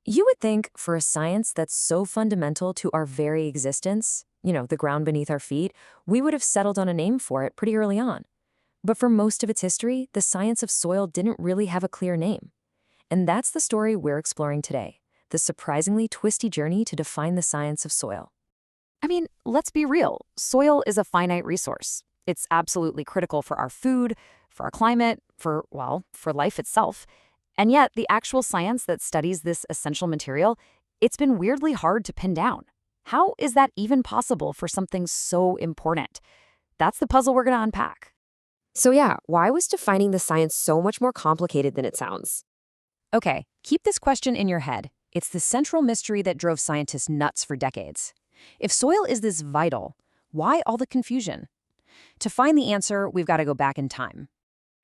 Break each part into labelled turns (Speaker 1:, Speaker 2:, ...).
Speaker 1: You would think for a science that's so fundamental to our very existence, the ground beneath our feet, we would have settled on a name for it pretty early on. But for most of its history, the science of soil didn't really have a clear name. And that's the story we're exploring today, the surprisingly twisty journey to define the science of soil.
Speaker 2: I mean, let's be real. Soil is a finite resource. It's absolutely critical for our food, for our climate, for life itself. And yet, the actual science that studies this essential material, it's been weirdly hard to pin down. How is that even possible for something so important? That's the puzzle we're going to unpack.
Speaker 3: So yeah, why was defining the science so much more complicated than it sounds?
Speaker 2: Okay, keep this question in your head. It's the central mystery that drove scientists nuts for decades. If soil is this vital, why all the confusion? To find the answer, we've got to go back in time.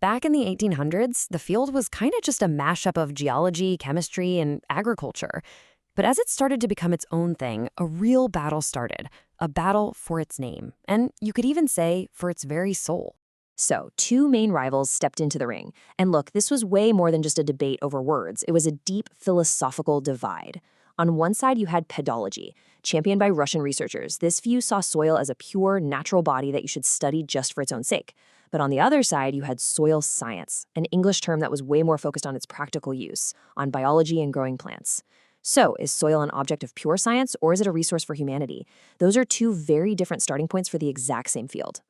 Speaker 3: Back in the 1800s, the field was kind of just a mashup of geology, chemistry, and agriculture. But as it started to become its own thing, a real battle started, a battle for its name, and you could even say for its very soul. So, two main rivals stepped into the ring. And look, this was way more than just a debate over words. It was a deep philosophical divide. On one side, you had pedology, championed by Russian researchers. This view saw soil as a pure, natural body that you should study just for its own sake. But on the other side, you had soil science, an English term that was way more focused on its practical use, on biology and growing plants. So, is soil an object of pure science, or is it a resource for humanity? Those are two very different starting points for the exact same field.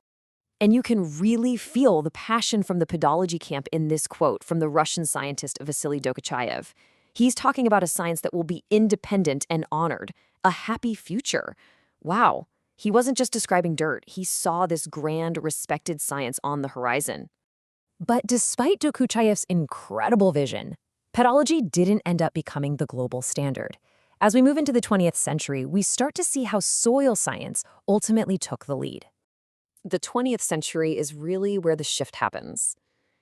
Speaker 3: And you can really feel the passion from the pedology camp in this quote from the Russian scientist Vasily Dokuchayev. He's talking about a science that will be independent and honored, a happy future. Wow, he wasn't just describing dirt, he saw this grand, respected science on the horizon. But despite Dokuchayev's incredible vision, pedology didn't end up becoming the global standard. As we move into the 20th century, we start to see how soil science ultimately took the lead. The 20th century is really where the shift happens.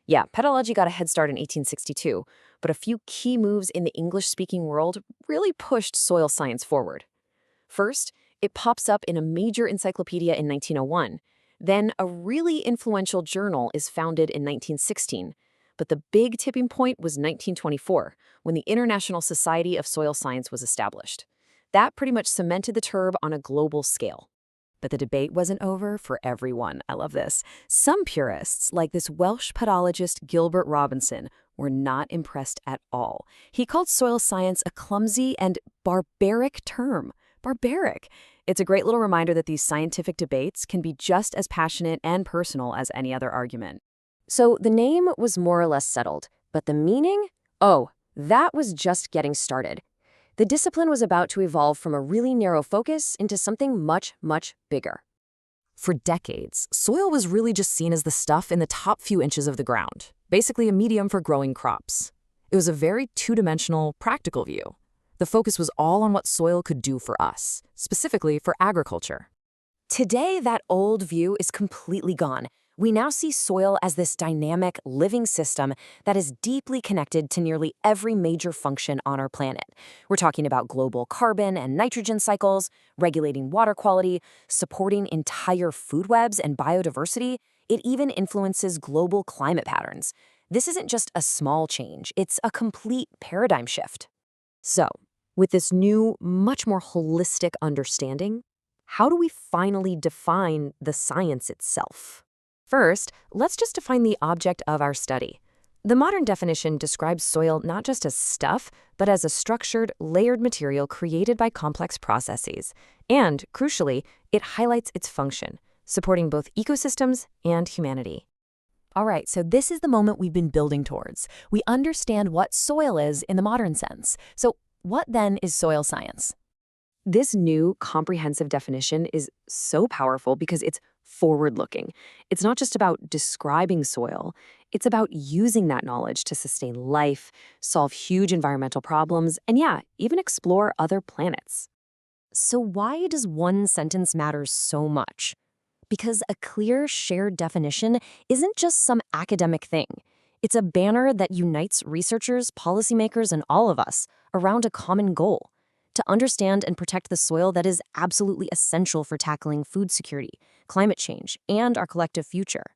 Speaker 3: Yeah, pedology got a head start in 1862, but a few key moves in the English-speaking world really pushed soil science forward. First, it pops up in a major encyclopedia in 1901. Then a really influential journal is founded in 1916. But the big tipping point was 1924, when the International Society of Soil Science was established. That pretty much cemented the term on a global scale. But the debate wasn't over for everyone. I love this. Some purists, like this Welsh pedologist Gilbert Robinson, were not impressed at all. He called soil science a clumsy and barbaric term. Barbaric. It's a great little reminder that these scientific debates can be just as passionate and personal as any other argument. So the name was more or less settled, but the meaning? Oh, that was just getting started. The discipline was about to evolve from a really narrow focus into something much, much bigger. For decades, soil was really just seen as the stuff in the top few inches of the ground, basically a medium for growing crops. It was a very two-dimensional, practical view. The focus was all on what soil could do for us, specifically for agriculture. Today, that old view is completely gone. We now see soil as this dynamic, living system that is deeply connected to nearly every major function on our planet. We're talking about global carbon and nitrogen cycles, regulating water quality, supporting entire food webs and biodiversity. It even influences global climate patterns. This isn't just a small change, it's a complete paradigm shift. So, with this new, much more holistic understanding, how do we finally define the science itself? First, let's just define the object of our study. The modern definition describes soil not just as stuff, but as a structured, layered material created by complex processes. And, crucially, it highlights its function, supporting both ecosystems and humanity. All right, so this is the moment we've been building towards. We understand what soil is in the modern sense. So what then is soil science? This new comprehensive definition is so powerful because it's forward-looking. It's not just about describing soil, it's about using that knowledge to sustain life, solve huge environmental problems, and yeah, even explore other planets. So why does one sentence matter so much? Because a clear, shared definition isn't just some academic thing. It's a banner that unites researchers, policymakers, and all of us around a common goal: to understand and protect the soil that is absolutely essential for tackling food security, climate change, and our collective future.